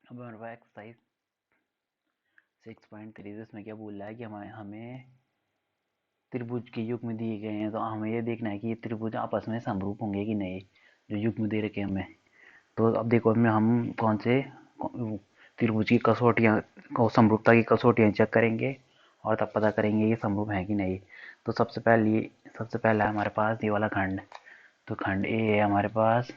अब हमारे पास एक्सरसाइज 6.3 इसमें क्या बोल रहा है कि हमें हमें त्रिभुज के युग्म दिए गए हैं, तो हमें ये देखना है कि ये त्रिभुज आपस में समरूप होंगे कि नहीं, जो युग्म दे रखे हैं हमें। तो अब देखो इसमें हम कौन से त्रिभुज की कसौटियाँ को समरूपता की कसौटियाँ चेक करेंगे और तब पता करेंगे ये समरूप है कि नहीं। तो सबसे पहला है हमारे पास ये वाला खंड। तो खंड ए है हमारे पास।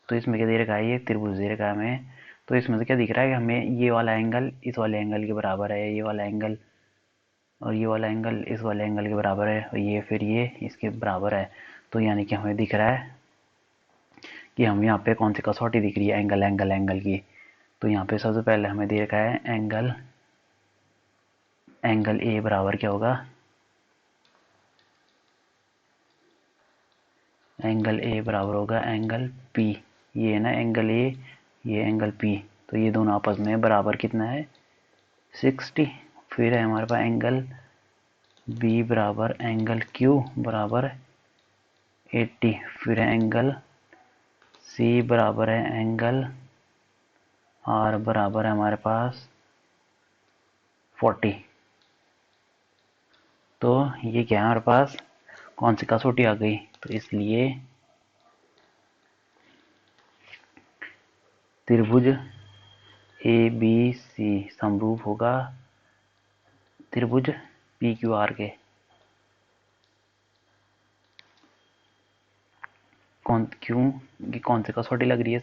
तो इसमें क्या दे रखा है, ये त्रिभुज दे रखा है हमें। तो इसमें से क्या दिख रहा है कि हमें ये वाला एंगल इस वाले एंगल के बराबर है, ये वाला एंगल और ये वाला एंगल इस वाले एंगल के बराबर है, और ये फिर ये इसके बराबर है। तो यानी कि हमें दिख रहा है कि हम यहाँ पे कौन सी कसौटी दिख रही है, एंगल एंगल एंगल की। तो यहाँ पे सबसे पहले हमें दे रखा है एंगल एंगल ए बराबर क्या होगा, एंगल ए बराबर होगा एंगल पी। ये है ना एंगल ए, ये एंगल पी। तो ये दोनों आपस में बराबर कितना है, 60। फिर है हमारे पास एंगल बी बराबर एंगल क्यू बराबर 80। फिर है एंगल सी बराबर है एंगल आर बराबर है हमारे पास 40। तो ये क्या है हमारे पास, कौन सी कसौटी आ गई। तो इसलिए त्रिभुज ए बी सी समरूप होगा त्रिभुज पी क्यू आर के। क्यों, कि कौन सी कसौटी लग रही है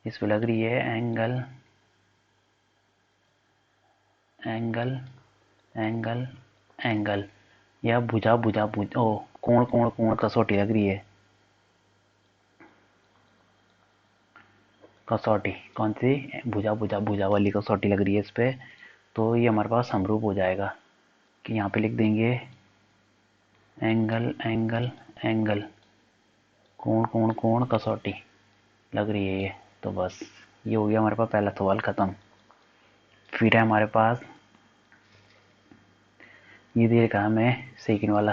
इस पे लग रही है एंगल एंगल एंगल एंगल, या भुजा भुजा भुज ओ कोण कोण कोण कसौटी लग रही है। कसौटी कौन सी, भुजा भुजा भुजा वाली कसौटी लग रही है इस पे। तो ये हमारे पास समरूप हो जाएगा कि यहाँ पे लिख देंगे एंगल एंगल एंगल, कोण कोण कोण कसौटी लग रही है ये। तो बस ये हो गया हमारे पास पहला सवाल खत्म। फिर है हमारे पास ये दे रखा हमें सेकंड वाला।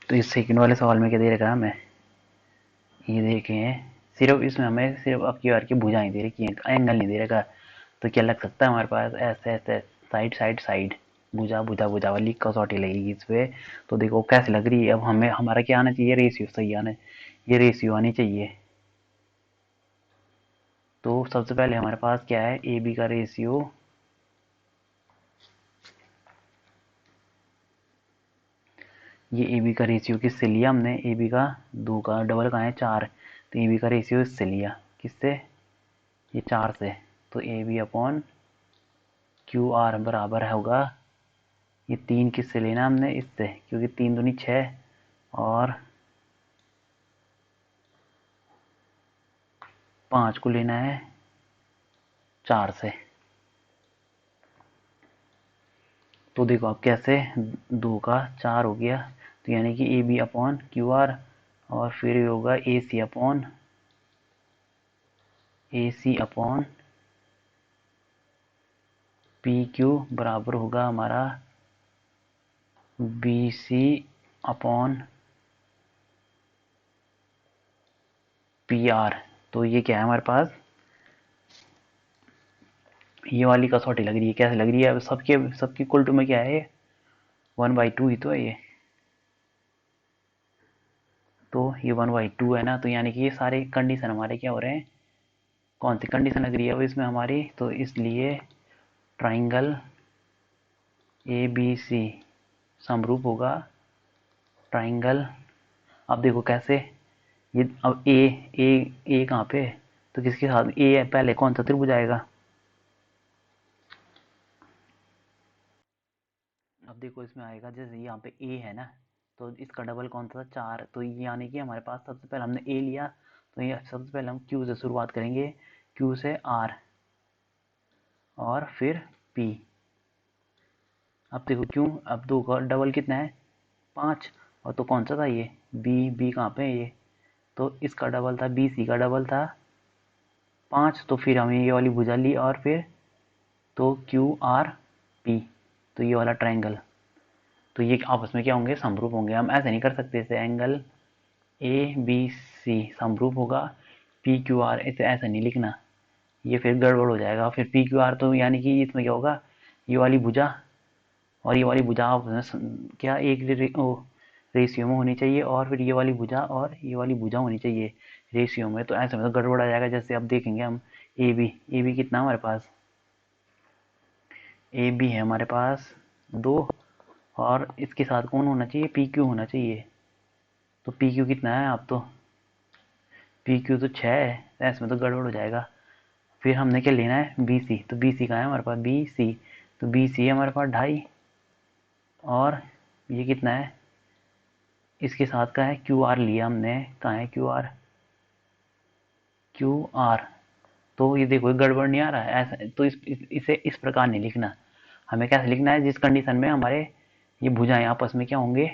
तो इस सेकंड वाले सवाल में क्या दे रखा है हमें, ये देखें सिर्फ इसमें हमें सिर्फ अब की बार की भुजाएं दे रखी हैं, एंगल नहीं दे रखा। तो क्या लग सकता है हमारे पास ऐसे ऐसे साइड साइड साइड, भुजा भुजा भुजा वाली कसौटी लगेगी इस पे। तो देखो कैसे लग रही है। अब हमें हमारा क्या आना चाहिए, रेशियो सही आना, ये रेशियो आनी चाहिए। तो सबसे पहले हमारे पास क्या है, ए बी का रेशियो, ये ए बी का रेशियो किससे लिया हमने, ए बी का 2 का डबल का है 4। तो ए बी का रेशियो इससे लिया, किससे, ये 4 से। तो A B upon Q R बराबर होगा, ये 3 किससे लेना हमने, इससे, क्योंकि 3 दूनी 6 और 5 को लेना है 4 से। तो देखो अब कैसे, 2 का 4 हो गया। तो यानी कि A B upon Q R, और फिर होगा A C upon P Q बराबर होगा हमारा B C upon P R. तो ये क्या है हमारे पास, ये वाली कसौटी लग रही है, कैसे लग रही है, सबके सबकी इक्वल टू में क्या है, 1/2 ही तो है ये। तो ये 1/2 है ना। तो यानी कि ये सारे कंडीशन हमारे क्या हो रहे हैं, कौन सी कंडीशन लग रही है अब इसमें हमारी। तो इसलिए ट्राइंगल ए बी सी समरूप होगा ट्राइंगल, अब देखो कैसे, ये अब ए कहाँ पे, तो किसके साथ ए है, पहले कौन सा त्रिभुज आएगा। अब देखो इसमें आएगा, जैसे यहाँ पे ए है ना, तो इसका डबल कौन सा था, 4। तो ये यानी कि हमारे पास सबसे पहले हमने ए लिया, तो ये सबसे पहले हम क्यू से शुरुआत करेंगे, क्यू से आर और फिर पी। अब देखो क्यों, अब 2 का डबल कितना है, 5। और तो कौन सा था ये, बी, बी कहाँ पे है ये, तो इसका डबल था, बी सी का डबल था 5। तो फिर हमें ये वाली भुजा ली, और फिर तो क्यू आर पी, तो ये वाला ट्रायंगल, तो ये आपस में क्या होंगे, समरूप होंगे। हम ऐसे नहीं कर सकते, जैसे एंगल ए बी सी समरूप होगा, पी क्यू आर इसे ऐसा नहीं लिखना, ये फिर गड़बड़ हो जाएगा। फिर पी क्यू आर तो यानी कि इसमें क्या होगा, ये वाली भुजा और ये वाली भुजा आपस में क्या एक रेशियो में होनी चाहिए, और फिर ये वाली भुजा और ये वाली भुजा होनी चाहिए रेशियो में। तो ऐसे में तो गड़बड़ आ जाएगा। जैसे अब देखेंगे हम ए बी कितना हमारे पास, ए बी है हमारे पास 2, और इसके साथ कौन होना चाहिए, पी क्यू होना चाहिए। तो पी क्यू कितना है, आप तो पी क्यू तो 6 है, ऐसे में तो गड़बड़ हो जाएगा। फिर हमने क्या लेना है, बी सी, तो बी सी कहाँ है हमारे पास, बी सी, तो बी सी है हमारे पास 2.5, और ये कितना है, इसके साथ का है क्यू आर लिया हमने, कहाँ है क्यू आर, क्यू आर। तो ये देखो गड़बड़ नहीं आ रहा है ऐसा, तो इसे इस प्रकार नहीं लिखना। हमें कैसे लिखना है, जिस कंडीशन में हमारे ये भुजाएं आपस में क्या होंगे,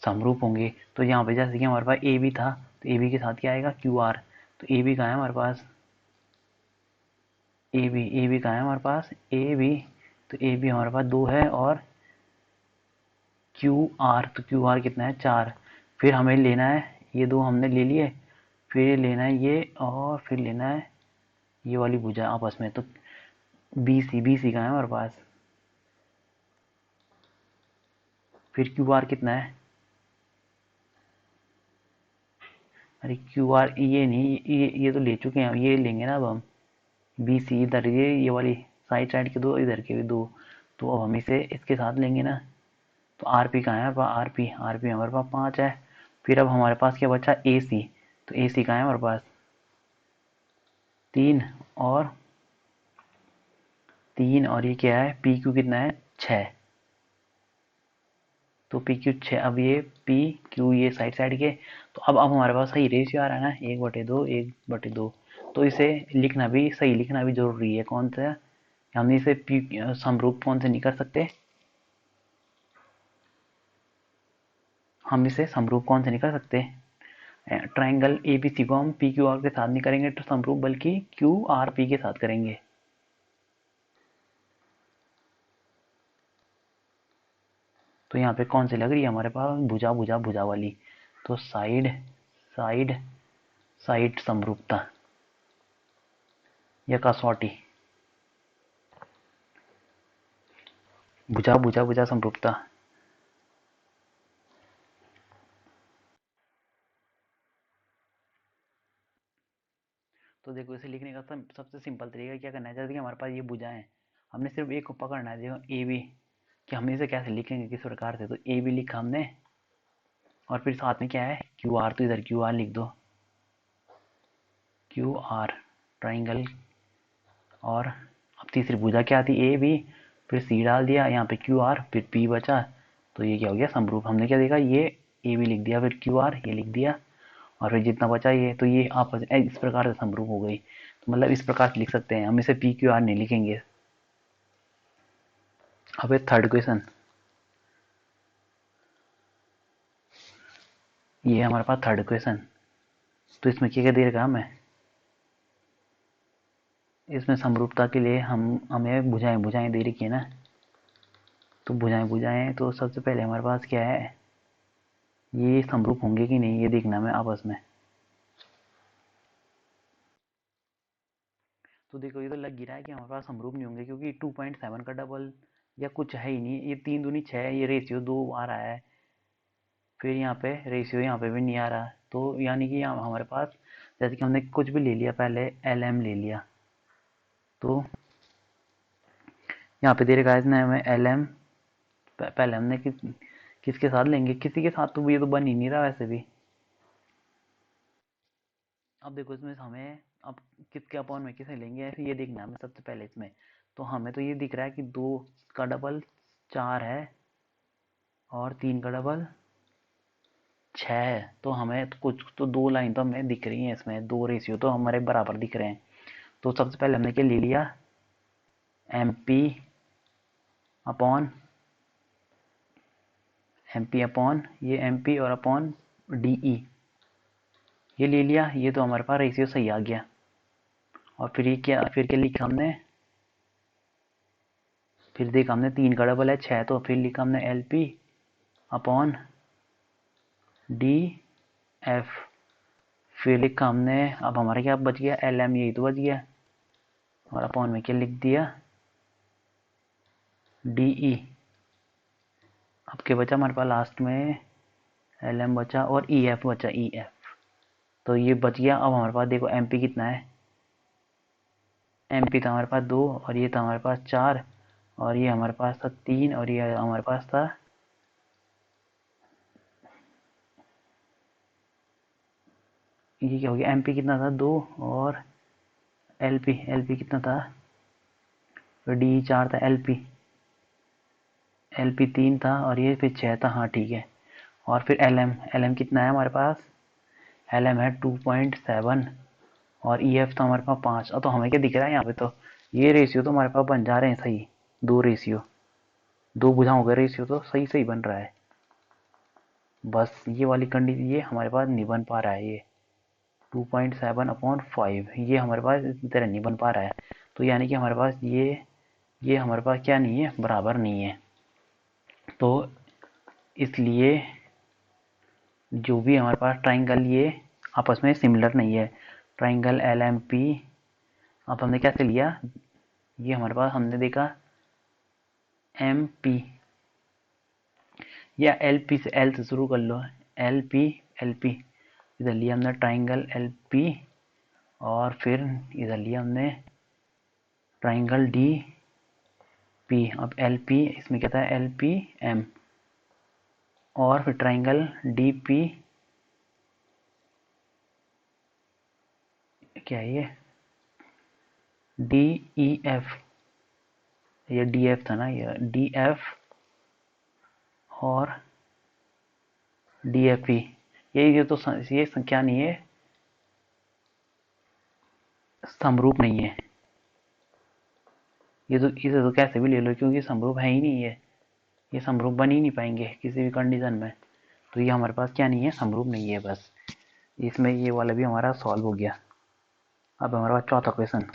समरूप होंगे। तो यहाँ पे जैसे कि हमारे पास ए बी था, तो ए बी के साथ क्या आएगा, क्यू आर। तो ए बी कहाँ है हमारे पास, ए बी कहाँ है हमारे पास, ए बी, तो ए बी हमारे पास 2 है, और क्यू आर, तो क्यू आर कितना है, 4। फिर हमें लेना है, ये 2 हमने ले लिए, फिर लेना है ये, और फिर लेना है ये वाली भुजा आपस में। तो बी सी कहाँ है हमारे पास, फिर क्यू आर कितना है, अरे क्यू आर ये नहीं, ये तो ले चुके हैं, ये लेंगे ना अब हम। बी सी इधर, ये वाली साइड साइड के 2, इधर के भी 2, तो अब हम इसे इसके साथ लेंगे ना। तो आर पी कहाँ है, आर पी हमारे पास 5 है। फिर अब हमारे पास क्या बचा, ए सी, तो ए सी कहाँ है हमारे पास, 3, और 3, और ये क्या है, पी क्यू कितना है, 6। तो पी क्यू 6, अब ये पी क्यू ये साइड साइड के, तो अब हमारे पास सही रेशियो आ रहा है ना, 1/2 1/2। तो इसे लिखना भी सही, लिखना भी जरूरी है। कौन सा, हम इसे पी समरूप कौन से नहीं कर सकते, हम इसे समरूप कौन से नहीं कर सकते, ट्राइंगल ए बी सी को हम पी क्यू आर के साथ नहीं करेंगे तो समरूप, बल्कि क्यू आर पी के साथ करेंगे। तो यहाँ पे कौन सी लग रही है हमारे पास, भुजा भुजा भुजा वाली, तो साइड साइड साइड समरूपता या कसौटी, भुजा भुजा भुजा समरूपता। तो देखो इसे लिखने का सबसे सिंपल तरीका क्या करना है, जैसे कि हमारे पास ये भुजा है, हमने सिर्फ एक को पकड़ना है, देखो ए बी, कि हम इसे कैसे लिखेंगे किस प्रकार से, तो ए बी लिखा हमने, और फिर साथ में क्या है, क्यू आर, तो इधर क्यू आर लिख दो, क्यू आर ट्राइंगल। और अब तीसरी भुजा क्या आती, ए बी, फिर सी डाल दिया यहाँ पे, क्यू आर, फिर पी बचा, तो ये क्या हो गया, समरूप। हमने क्या देखा, ये ए बी लिख दिया, फिर क्यू आर ये लिख दिया, और फिर जितना बचा ये, तो ये आपस इस प्रकार से समरूप हो गई। तो मतलब इस प्रकार से लिख सकते हैं हम, इसे पी क्यू आर नहीं लिखेंगे। अब ये थर्ड क्वेश्चन, ये हमारे पास थर्ड क्वेश्चन। तो इसमें क्या क्या दे रखा हमें, इसमें समरूपता के लिए हमें भुजाएं भुजाएं दे रखी है ना। तो भुजाएं भुजाएं, तो सबसे पहले हमारे पास क्या है, ये समरूप होंगे कि नहीं ये देखना है आपस में। तो देखो ये तो लग गिरा है कि हमारे पास समरूप नहीं होंगे, क्योंकि 2.7 का डबल या कुछ है ही नहीं, ये 3 दूनी 6, ये रेशियो 2 आ रहा है, फिर यहाँ पे रेशियो यहाँ पे भी नहीं आ रहा। तो यानी कि यहाँ हमारे पास, जैसे कि हमने कुछ भी ले लिया, पहले एल एम ले लिया, तो यहाँ पे दे रखा है इसने हमें एल एम, पहले हमने किसके साथ लेंगे, किसी के साथ, तो ये तो बन ही नहीं रहा वैसे भी। अब देखो इसमें हमें अब किसके अपॉन में किसे लेंगे ऐसे ये देखना है हमें सबसे पहले इसमें। तो हमें तो ये दिख रहा है कि 2 का डबल 4 है, और 3 का डबल 6 है। तो हमें तो कुछ तो 2 लाइन तो हमें दिख रही है इसमें, 2 रेशियो तो हमारे बराबर दिख रहे हैं। तो सबसे पहले हमने क्या ले लिया, एम पी अपॉन ये एम पी और अपॉन डी ई, ये ले लिया। ये तो हमारे पास रेशियो सही आ गया। और फिर ये क्या, फिर क्या लिखा हमने, फिर देखा हमने 3 का डबल है 6, तो फिर लिखा हमने L P upon D F. फिर लिखा हमने, अब हमारा क्या बच गया, एल एम, यही तो बच गया, और अपॉन में क्या लिख दिया, डी ई। अब क्या बचा हमारे पास लास्ट में, एल एम बचा और ई एफ बचा, ई एफ। तो ये बच गया। अब हमारे पास देखो एम पी कितना है, एम पी था हमारे पास 2, और ये था हमारे पास 4, और ये हमारे पास था 3, और ये हमारे पास था, ये क्या हो गया, एम पी कितना था 2, और एल पी कितना था, डी 4 था, एल पी 3 था, और ये फिर 6 था। हाँ ठीक है। और फिर एल एम कितना है हमारे पास, एल एम है 2.7, और ई एफ था हमारे पास 5। तो हमें क्या दिख रहा है यहाँ पे, तो ये रेशियो तो हमारे पास बन जा रहे हैं सही, दो रेशियो, दो भुजाओं का रेशियो तो सही सही बन रहा है। बस ये वाली कंडीशन, ये हमारे पास नहीं बन पा रहा है, ये 2.7/5 ये हमारे पास इस तरह नहीं बन पा रहा है। तो यानी कि हमारे पास ये हमारे पास क्या नहीं है, बराबर नहीं है। तो इसलिए जो भी हमारे पास ट्राइंगल, ये आपस में सिमिलर नहीं है। ट्राइंगल एल एम पी, अब हमने कैसे लिया, ये हमारे पास हमने देखा एम पी, या एल पी से, एल से शुरू कर लो, एल पी इधर लिया हमने ट्राइंगल एल पी, और फिर इधर लिया हमने ट्राइंगल डी पी। अब एल पी इसमें क्या था, एल पी एम, और फिर ट्राइंगल डी पी, क्या है ये, डी ई एफ, ये डी एफ था ना, ये डी एफ और डी एफ ई। ये तो ये संख्या नहीं है, समरूप नहीं है। ये तो इसे तो कैसे भी ले लो, क्योंकि समरूप है ही नहीं है, ये समरूप बन ही नहीं पाएंगे किसी भी कंडीशन में। तो ये हमारे पास क्या नहीं है, समरूप नहीं है। बस इसमें ये वाला भी हमारा सॉल्व हो गया। अब हमारे पास चौथा क्वेश्चन,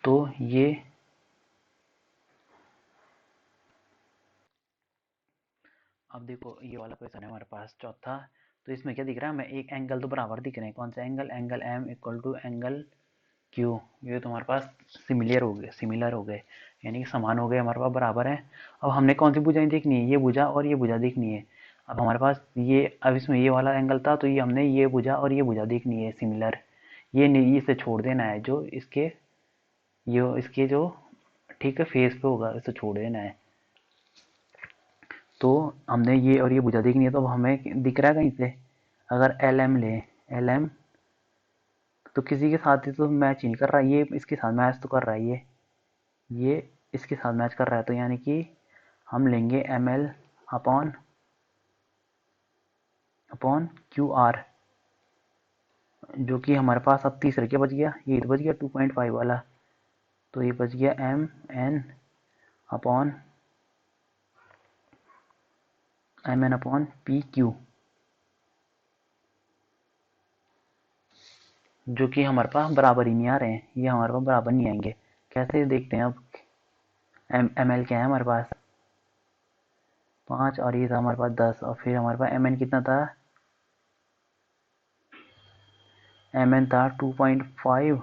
तो ये अब देखो ये वाला क्वेश्चन है हमारे पास चौथा। तो इसमें क्या दिख रहा है हमें, एक एंगल तो बराबर दिख रहे हैं। कौन सा angle, angle M equal to angle Q. ये तो हमारे पास सिमिलर हो गए, यानी कि समान हो गए, हमारे पास बराबर है। अब हमने कौन सी भुजाएं देखनी है, ये भुजा और ये भुजा देखनी है। अब हमारे पास ये, अब इसमें ये वाला एंगल था, तो ये हमने ये भुजा और ये भुजा देखनी है सिमिलर। ये नहीं, इसे छोड़ देना है, जो इसके जो ठीक है फेस पे होगा, इसे छोड़ देना है। तो हमने ये और ये भुजा देखनी है, तो अब हमें दिख रहा है कहीं से, अगर एल एम ले, एल एम तो किसी के साथ ही तो मैच ही नहीं कर रहा, ये इसके साथ मैच तो कर रहा है, ये इसके साथ मैच कर रहा है। तो यानी कि हम लेंगे M L upon upon Q R, जो कि हमारे पास अब तीसरे क्या बच गया, ये तो बच गया 2.5 वाला। तो ये बच गया M N upon P Q, जो कि हमारे पास बराबर ही नहीं आ रहे हैं, ये हमारे पास बराबर नहीं आएंगे। कैसे देखते हैं अब, एम एल क्या है हमारे पास 5, और ये था हमारे पास 10, और फिर हमारे पास एम एन कितना था, एम एन था 2.5,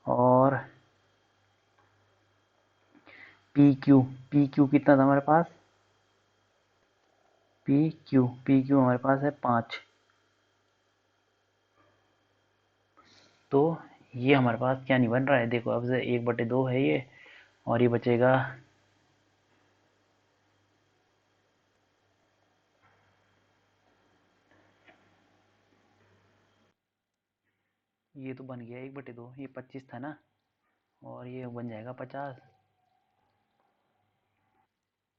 और पी क्यू कितना था हमारे पास, पी क्यू हमारे पास है 5। तो ये हमारे पास क्या नहीं बन रहा है, देखो अब से 1/2 है ये, और ये बचेगा, ये तो बन गया 1/2, ये 25 था ना, और ये बन जाएगा 50।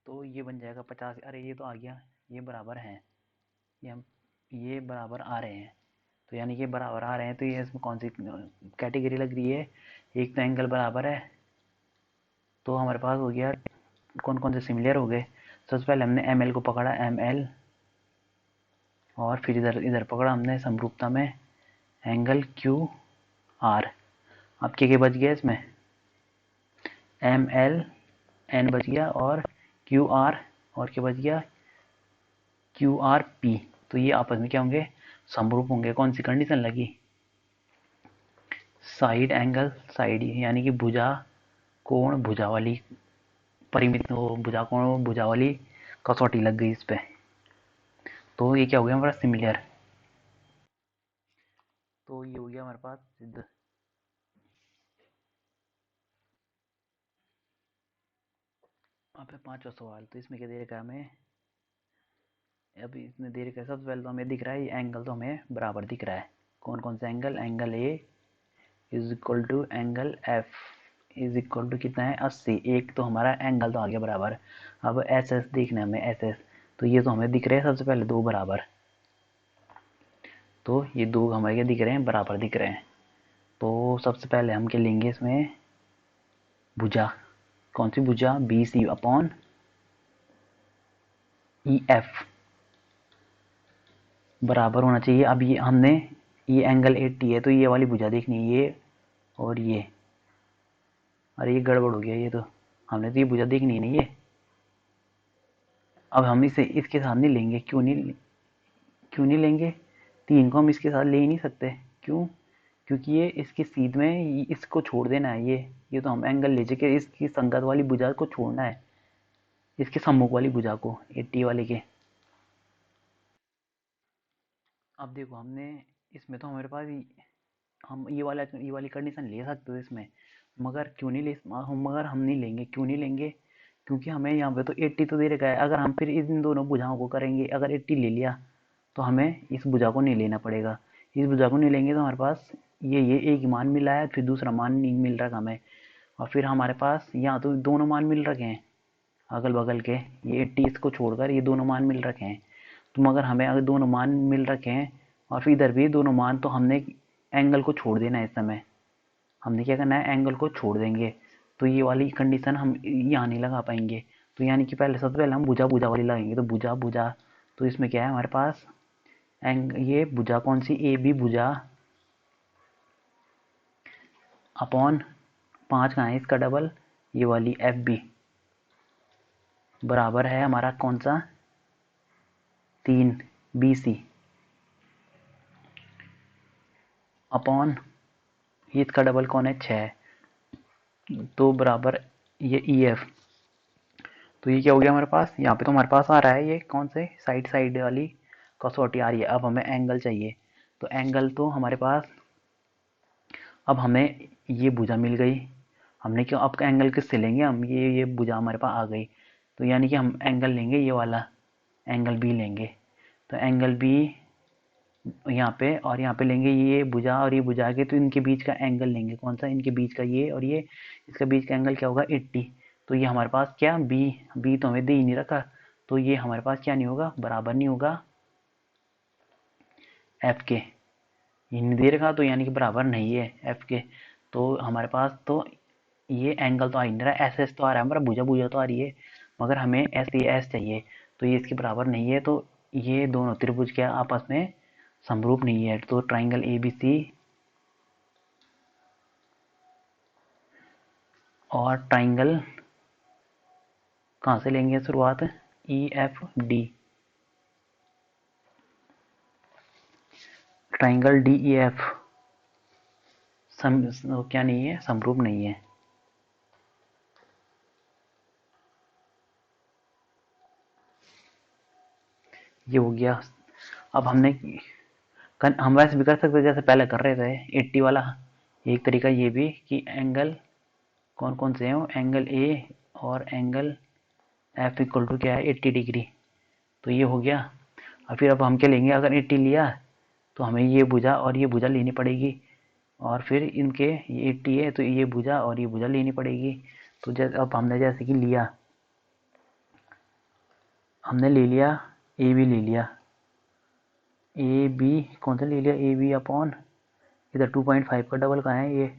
तो ये बन जाएगा 50, अरे ये तो आ गया, ये बराबर हैं, ये हम ये बराबर आ रहे हैं। तो यानी कि बराबर आ रहे हैं, तो ये इसमें कौन सी कैटेगरी लग रही है, एक तो एंगल बराबर है। तो हमारे पास हो गया, कौन कौन से सिमिलर हो गए। सबसे पहले हमने एम एल को पकड़ा, एम एल, और फिर इधर इधर पकड़ा हमने समरूपता में एंगल क्यू आर। अब क्या बच गया इसमें, एम एल एन बच गया, और क्यू आर, और क्या बच गया, क्यू आर पी। तो ये आपस में क्या होंगे, समरूप होंगे। कौन सी कंडीशन लगी, साइड एंगल, साइड यानी कि भुजा कोण भुजा वाली परिमित भुजा कोण भुजा वाली कसौटी लग गई इस पे। तो ये क्या हो गया हमारा सिमिलर। तो ये हो गया हमारे पास सिद्ध। अब है पांचवा सवाल। तो इसमें क्या दे रखा है हमें, अभी इसमें दे रखा है सबसे पहले तो हमें दिख रहा है ये एंगल तो हमें बराबर दिख रहा है। कौन कौन सा angle, angle A is equal to angle F is equal to कितना है 80। एक तो हमारा एंगल तो आ गया बराबर। अब एस एस देखना है हमें, एस एस तो ये तो हमें दिख रहे हैं सबसे पहले दो बराबर। तो ये दो हमारे क्या दिख रहे हैं, बराबर दिख रहे हैं। तो सबसे पहले हम क्या लेंगे इसमें, भुजा। कौन सी भुजा, B C upon E F बराबर होना चाहिए। अब ये हमने ये एंगल 80 है तो ये वाली भुजा देखनी है, ये और ये। अरे ये गड़बड़ हो गया, ये तो हमने तो ये भुजा देखनी है नहीं ये। अब हम इसे इसके साथ नहीं लेंगे, क्यों नहीं लेंगे, तीन को हम इसके साथ ले ही नहीं सकते। क्यों, क्योंकि ये इसकी सीध में इसको छोड़ देना है। ये तो हम एंगल ले जाके इसकी संगत वाली भुजा को छोड़ना है, इसके सम्मुख वाली भुजा को 80 वाले के। अब देखो हमने इसमें तो हमारे पास हम ये वाली कंडीशन ले सकते हो इसमें, मगर क्यों नहीं ले, मगर हम नहीं लेंगे। क्यों नहीं लेंगे, क्योंकि हमें यहाँ पे तो 80 तो दे रखा है। अगर हम फिर इन दोनों भुजाओं को करेंगे, अगर 80 ले लिया तो हमें इस भुजा को नहीं लेना पड़ेगा। इस भुजा को नहीं लेंगे तो हमारे पास ये एक मान मिला है, फिर दूसरा मान नहीं मिल रहा हमें। और फिर हमारे पास यहाँ तो दोनों मान मिल रखे हैं अगल बगल के, ये 80 इसको छोड़कर ये दोनों मान मिल रखे हैं। तो मगर हमें अगर दोनों मान मिल रखे हैं और फिर इधर भी दोनों मान, तो हमने एंगल को छोड़ देना है। इस समय हमने क्या करना है, एंगल को छोड़ देंगे। तो ये वाली कंडीशन हम यहाँ नहीं लगा पाएंगे। तो यानी कि पहले सबसे पहले हम भुजा भुजा वाली लगाएंगे। तो भुजा भुजा, तो इसमें क्या है हमारे पास, ये भुजा कौन सी, ए बी भुजा अपॉन 5 कहाँ है इसका डबल, ये वाली एफ बी बराबर है हमारा कौन सा, 3 बी सी अपॉन ये इसका डबल कौन है 6, तो बराबर ये ई एफ। तो ये क्या हो गया हमारे पास, यहाँ पे तो हमारे पास आ रहा है ये कौन से साइड साइड वाली कसौटी आ रही है। अब हमें एंगल चाहिए। तो एंगल तो हमारे पास, अब हमें ये भुजा मिल गई। हमने क्यों, अब एंगल किससे लेंगे हम, ये भुजा हमारे पास आ गई। तो यानी कि हम एंगल लेंगे ये वाला, एंगल बी लेंगे। तो एंगल बी यहाँ पे और यहाँ पे लेंगे, ये भुजा और ये भुजा के, तो इनके बीच का एंगल लेंगे कौन सा, इनके बीच का ये और ये, इसका बीच का एंगल क्या होगा 80। तो ये हमारे पास क्या, बी बी तो हमें दे ही नहीं रखा, तो ये हमारे पास क्या नहीं होगा, बराबर नहीं होगा एफ के। ये नहीं दे रखा तो यानी कि बराबर नहीं है एफ के। तो हमारे पास तो ये एंगल तो आ ही नहीं रहा, एस एस तो आ रहा है हमारा, भुजा भुजा तो आ रही है, मगर हमें एस ए एस चाहिए। तो ये इसके बराबर नहीं है। तो ये दोनों त्रिभुज क्या आपस में समरूप नहीं है। तो ट्राइंगल ए बी सी और ट्राइंगल कहाँ से लेंगे शुरुआत, E F D, triangle D E F क्या नहीं है, समरूप नहीं है। ये हो गया। अब हमने हम वैसे भी कर सकते जैसे पहले कर रहे थे 80 वाला। एक तरीका ये भी कि एंगल कौन कौन से हैं, एंगल ए और एंगल एफ इक्वल टू क्या है 80 डिग्री। तो ये हो गया। और फिर अब हम क्या लेंगे, अगर 80 लिया तो हमें ये भुजा और ये भुजा लेनी पड़ेगी, और फिर इनके ये 80 है तो ये भुजा और ये भुजा लेनी पड़ेगी। तो जैसे अब हमने जैसे कि लिया, हमने ले लिया ए बी ले लिया, ए बी कौन सा ले लिया, ए बी अपॉन इधर 2.5 का डबल कहाँ है, ये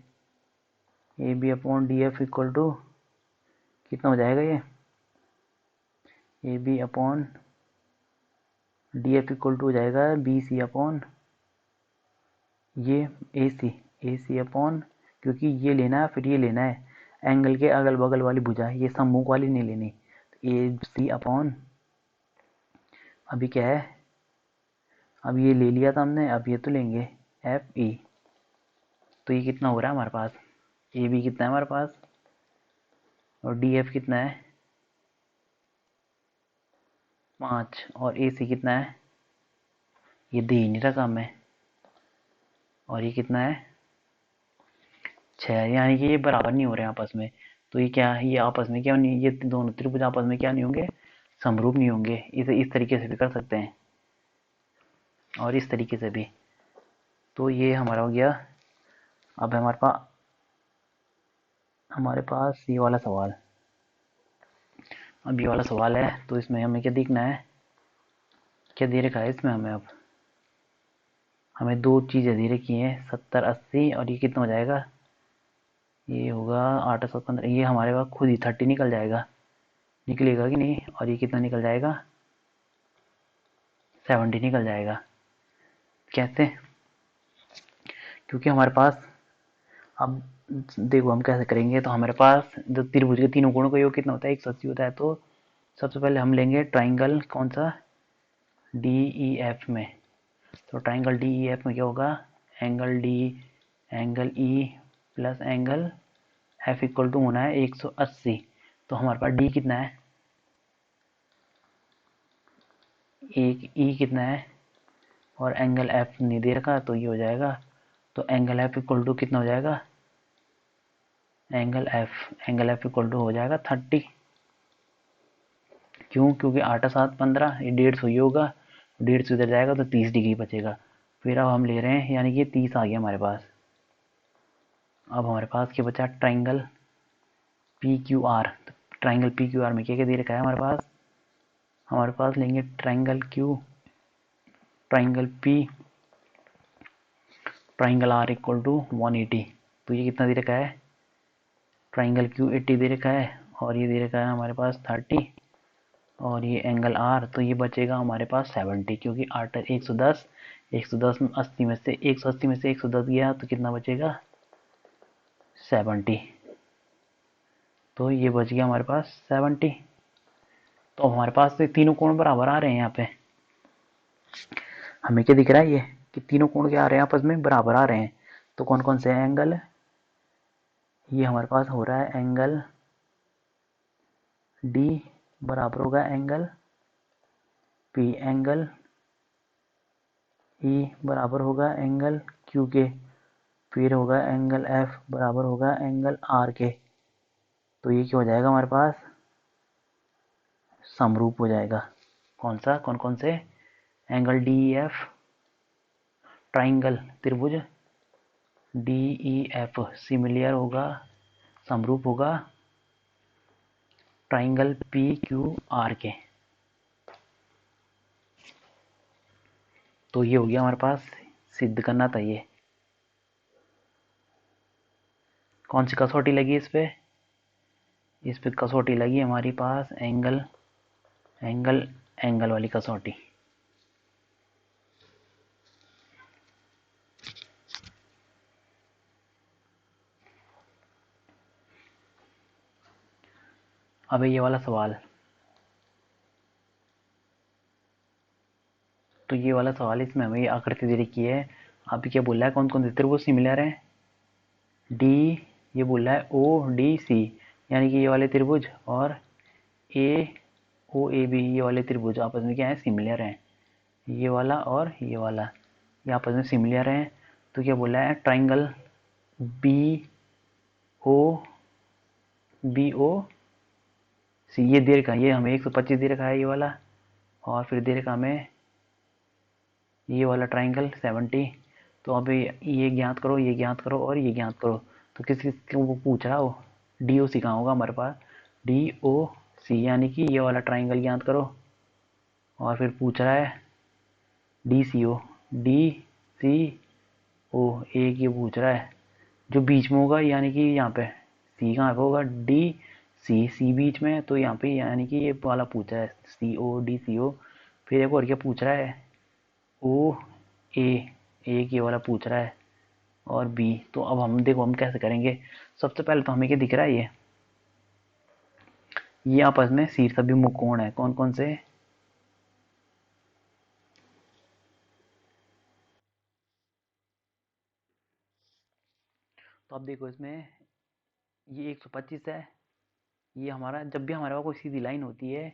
A B upon D F equal to कितना हो जाएगा, ये A B upon D F equal to हो जाएगा बी सी अपॉन ये ए सी अपॉन क्योंकि ये लेना है फिर ये लेना है, एंगल के अगल बगल वाली भुजा, ये सम्मुख वाली नहीं लेनी। ए सी अपॉन, अभी क्या है, अब ये ले लिया था हमने, अब ये तो लेंगे एफ ई। तो ये कितना हो रहा है हमारे पास, ए बी कितना है हमारे पास, और डी एफ कितना है 5, और ए सी कितना है, ये दे ही नहीं रहा काम है, और ये कितना है 6, यानी कि ये बराबर नहीं हो रहे हैं आपस में। तो ये क्या है, ये आपस में क्या नहीं, ये दोनों त्रिभुज आपस में क्या नहीं होंगे, समरूप नहीं होंगे। इसे इस तरीके से भी कर सकते हैं और इस तरीके से भी। तो ये हमारा हो गया। अब हमारे पास ये वाला सवाल, अब ये वाला सवाल है, तो इसमें हमें क्या देखना है, क्या दे रखा है इसमें हमें। अब हमें दो चीज़ें दे रखी हैं 70 80, और ये कितना हो जाएगा, ये होगा 8 7 15, ये हमारे पास खुद ही 30 निकल जाएगा, निकलेगा कि नहीं, और ये कितना निकल जाएगा 70 निकल जाएगा। कैसे, क्योंकि हमारे पास, अब देखो हम कैसे करेंगे, तो हमारे पास जो त्रिभुज के तीनों कोणों का योग कितना होता है 180 होता है। तो सबसे पहले हम लेंगे ट्राइंगल कौन सा, डी ई एफ में। तो ट्राइंगल डी ई एफ में क्या होगा, angle D angle E plus angle F equal to होना है 180। तो हमारे पास डी कितना है, एक ई कितना है, और एंगल एफ नहीं दे रखा, तो ये हो जाएगा। तो एंगल एफ इक्वल टू कितना हो जाएगा, एंगल एफ इक्वल टू हो जाएगा 30। क्यों, क्योंकि 8 7 15, ये 150 ही होगा, 150 इधर जाएगा तो 30 डिग्री बचेगा। फिर अब हम ले रहे हैं, यानी कि ये 30 आ गया हमारे पास। अब हमारे पास क्या बचा, triangle P Q R. Triangle P Q R में क्या क्या दे रखा है हमारे पास लेंगे triangle Q, triangle P, triangle R equal to 180। तो ये कितना दे रखा है, ट्राइंगल क्यू 80 दे रखा है, और ये दे रखा है हमारे पास 30, और ये एंगल आर, तो ये बचेगा हमारे पास 70, क्योंकि 8 110, 110 80 में से 180 में से 110 गया तो कितना बचेगा 70। तो ये बच गया हमारे पास 70। तो हमारे पास तो तीनों कोण बराबर आ रहे हैं। यहाँ पे हमें क्या दिख रहा है, ये कि तीनों कोण क्या आ रहे हैं, आपस में बराबर आ रहे हैं। तो कौन कौन से एंगल, ये हमारे पास हो रहा है एंगल डी बराबर होगा एंगल पी, एंगल ई बराबर होगा एंगल क्यू के, फिर होगा एंगल एफ बराबर होगा एंगल आर के। तो ये क्या हो जाएगा हमारे पास, समरूप हो जाएगा। कौन सा, कौन कौन से, angle D E F, triangle त्रिभुज डी ई एफ सिमिलर होगा, समरूप होगा ट्राइंगल पी क्यू आर के। तो ये हो गया हमारे पास, सिद्ध करना था ये। कौन सी कसौटी लगी इस पे कसौटी लगी हमारी पास एंगल एंगल एंगल वाली कसौटी। अब ये वाला सवाल, तो ये वाला सवाल, इसमें हमें ये आकृति दे रखी है। अभी क्या बोल रहा है, कौन कौन से त्रिभुज सिमिलर हैं, डी, ये बोल रहा है ओ डी सी, यानी कि ये वाले त्रिभुज, और ए ओ ए बी, ये वाले त्रिभुज आपस में क्या है, सिमिलर हैं। ये वाला और ये वाला, ये आपस में सिमिलर हैं। तो क्या बोला है, ट्राइंगल ओ बी ओ सी, ये दे रखा है, ये हमें 125 दे रखा है ये वाला, और फिर दे रखा हमें ये वाला ट्राइंगल 70। तो अब ये ज्ञात करो, ये ज्ञात करो, और ये ज्ञात करो। तो किस किस को वो पूछ रहा हो, डी ओ सी कहाँ होगा हमारे पास, डी ओ सी, यानी कि ये वाला ट्राइंगल ज्ञात करो। और फिर पूछ रहा है डी सी ओ, डी सी ओ, एक ये पूछ रहा है जो बीच में होगा, यानी कि यहाँ पे सी कहाँ पे होगा, डी सी, सी बीच में है, तो यहाँ पे यानी कि ये वाला पूछा है सी ओ डी सी ओ। फिर एक और क्या पूछ रहा है, ओ ए, एक ये वाला पूछ रहा है, और बी। तो अब हम देखो हम कैसे करेंगे। सबसे पहले तो हमें क्या दिख रहा है, ये आपस में शीर्षाभिमुख कोण है। कौन कौन से? तो अब देखो इसमें ये 125 है। ये हमारा जब भी हमारे पास कोई सीधी लाइन होती है,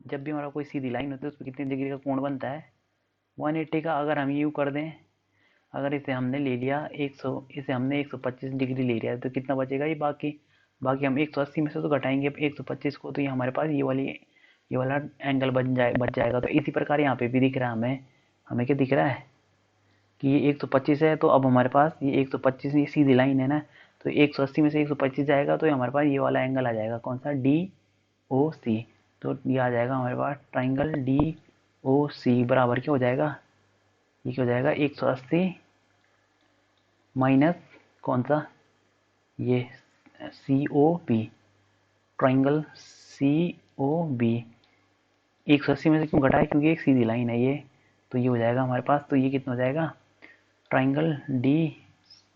जब भी हमारा कोई सीधी लाइन होती है उस पर कितने डिग्री का कोण बनता है? 180 का। अगर हम यू कर दें, अगर इसे हमने ले लिया 100, इसे हमने 125 डिग्री ले लिया तो कितना बचेगा? ये बाकी बाकी हम 180 में से तो घटाएंगे 125 को, तो ये हमारे पास ये वाला एंगल बच जाएगा। तो इसी प्रकार यहाँ पे भी दिख रहा है हमें। हमें क्या दिख रहा है कि ये 125 है। तो अब हमारे पास ये 125 ये सीधी लाइन है ना, तो 180 में से 125 जाएगा तो ये हमारे पास ये वाला एंगल आ जाएगा। कौन सा? डी ओ सी। तो ये आ जाएगा हमारे पास ट्राइंगल डी ओ सी बराबर क्या हो जाएगा? ये क्या हो जाएगा? 180 माइनस कौन सा? ये C O B, triangle C O B. 180 में से क्यों घटाए? क्योंकि एक सीधी लाइन है ये। तो ये हो जाएगा हमारे पास। तो ये कितना हो जाएगा? ट्राइंगल डी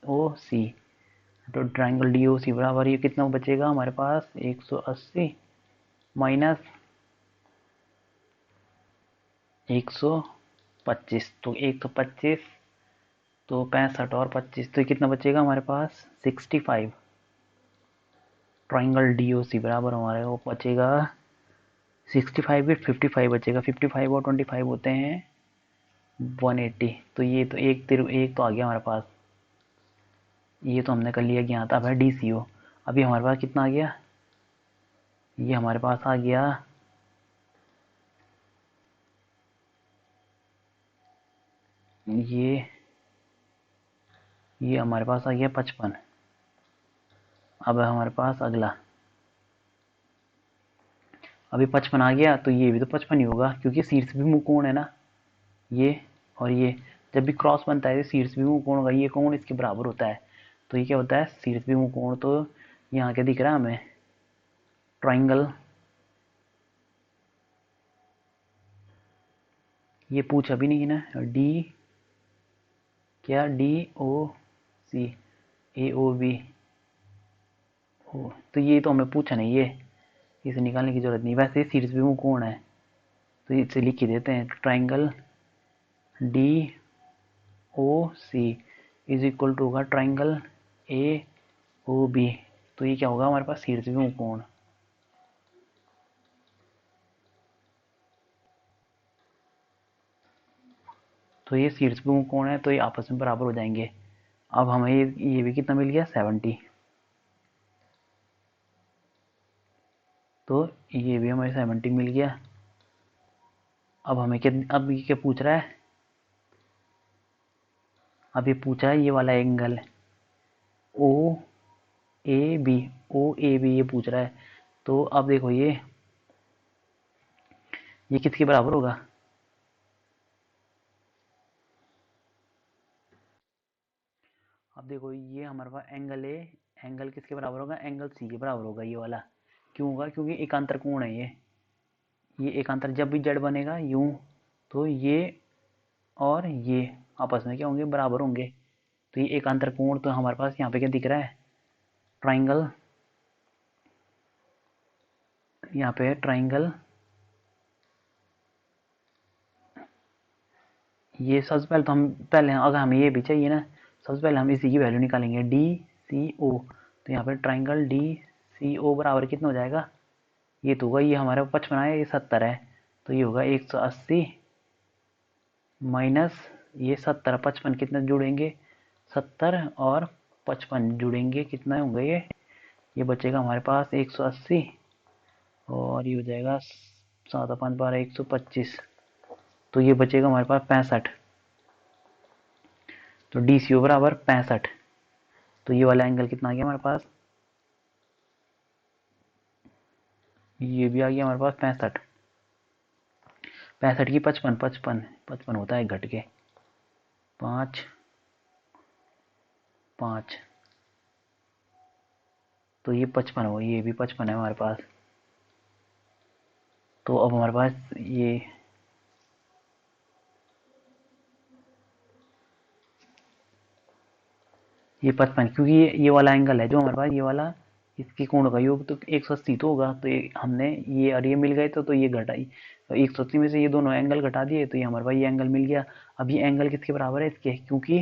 ओ सी। तो ट्राइंगल डी ओ सी बराबर ये कितना बचेगा हमारे पास? 180 माइनस 125। तो 125 तो 65 और 25, तो कितना बचेगा हमारे पास? 65। ट्राइंगल डी ओ सी बराबर हमारे को बचेगा 65 विथ 55 बचेगा। 55 और 25 होते हैं 180। तो ये तो एक तो आ गया हमारे पास। ये तो हमने कर लिया ज्ञात। अब है डी सी ओ। अभी हमारे पास कितना आ गया? ये हमारे पास आ गया ये हमारे पास आ गया 55। अब है हमारे पास अगला। अभी 55 आ गया तो ये भी तो 55 ही होगा, क्योंकि शीर्ष भी कोण है ना ये। और ये जब भी क्रॉस बनता है शीर्ष भी कोण होगा, ये कोण इसके बराबर होता है। तो ये क्या होता है? शीर्ष भी कोण। तो यहाँ क्या दिख रहा है हमें? ट्राइंगल, ये पूछा भी नहीं है ना, डी क्या? डी ओ सी ए ओ बी ओ। तो ये तो हमें पूछा नहीं, ये इसे निकालने की जरूरत नहीं। वैसे शीर्ष भी कोण है तो इसे लिख ही देते हैं। Triangle D O C is equal to होगा ट्राइंगल ए ओ बी। तो ये क्या होगा हमारे पास? शीर्ष भी कोण। तो ये शीर्ष भी कोण है तो ये आपस में बराबर हो जाएंगे। अब हमें ये भी कितना मिल गया? 70। तो ये भी हमें 70 मिल गया। अब हमें क्या, अब ये क्या पूछ रहा है? अब ये पूछा है ये वाला angle O A B. O A B ये पूछ रहा है। तो अब देखो ये किसके बराबर होगा? अब देखो ये हमारे पास एंगल ए, एंगल किसके बराबर होगा? एंगल सी के बराबर होगा ये वाला। क्यों होगा? क्योंकि एकांतर कोण है ये एकांतर। जब भी जड़ बनेगा यूं, तो ये और ये आपस में क्या होंगे? बराबर होंगे। तो ये एकांतर कोण। तो हमारे पास यहाँ पे क्या दिख रहा है? ट्राइंगल, यहाँ पे ट्राइंगल, ये सबसे पहले तो हम पहले अगर हमें ये भी चाहिए ना, सबसे पहले हम इसी की वैल्यू निकालेंगे डी सी ओ। तो यहाँ पे ट्राइंगल डी सी ओ बराबर कितना हो जाएगा? ये तो होगा, ये हमारे 55 है, ये 70 है। तो ये होगा 180 माइनस ये 70। 55 कितने जुड़ेंगे? 70 और 55 जुड़ेंगे कितना होंगे ये बचेगा हमारे पास 180। और ये हो जाएगा 7 5 12 125। तो ये बचेगा हमारे पास 65। तो डी सी ओ बराबर 65। तो ये वाला एंगल कितना आ गया हमारे पास? ये भी आ गया हमारे पास 65। 65 की 55, 55 55 होता है घट के 5 5। तो ये 55 हो, ये भी 55 है हमारे पास। तो अब हमारे पास ये ये 55, क्योंकि ये वाला एंगल है जो हमारे पास, ये वाला, इसके कोण का योग तो 180 तो होगा। तो ये हमने ये और ये मिल गए तो ये घटाई, तो 180 में से ये दोनों एंगल घटा दिए तो ये हमारे पास ये एंगल मिल गया। अब ये एंगल किसके बराबर है, इसके, क्योंकि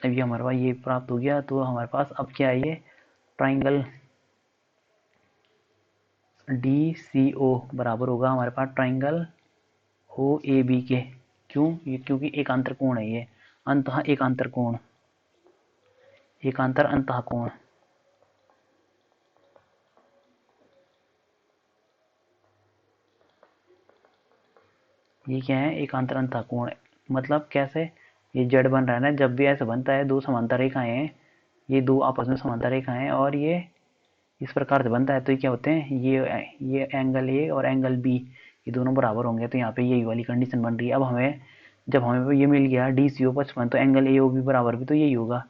अब ये हमारे पास ये प्राप्त हो गया। तो हमारे पास अब क्या है, ये ट्राइंगल डी सी ओ बराबर होगा हमारे पास ट्राइंगल ओ ए बी के। क्यों, ये क्योंकि एक अंतर कोण है, ये अंतः एक अंतर कोण, एकांतर अंतः कोण। ये क्या है, एकांतर अंतः कोण। मतलब कैसे, ये जेड बन रहा है ना, जब भी ऐसा बनता है, दो समांतर रेखाएं हैं, ये दो आपस में समांतर रेखाएं हैं और ये इस प्रकार से बनता है, तो ये क्या होते हैं, ये एंगल ए और एंगल बी, ये दोनों बराबर होंगे। तो यहाँ पे यही वाली कंडीशन बन रही है। अब हमें, जब हमें ये मिल गया डी सी ओ 55, तो एंगल ए ओ बी बराबर भी तो यही होगा,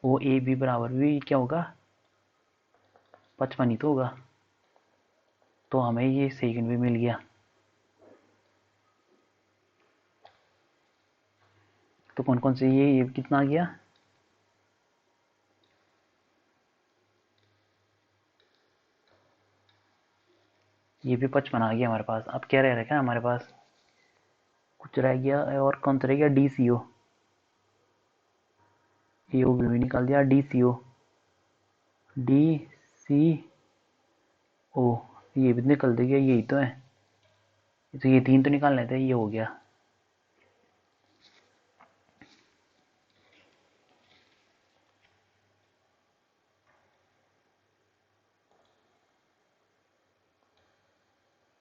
ओ ए बी बराबर भी क्या होगा, 55 ही तो होगा। तो हमें ये सेकंड भी मिल गया। तो कौन कौन से, ये कितना आ गया, ये भी 55 आ गया हमारे पास। अब क्या रह रखा है हमारे पास, कुछ रह गया, और कौन सा रह गया, डी सी ओ, ए ओ भी निकाल दिया, डी सी ओ, डी सी ओ, ये भी निकल दिया, यही तो है। तो ये तीन तो निकालने थे, ये हो गया।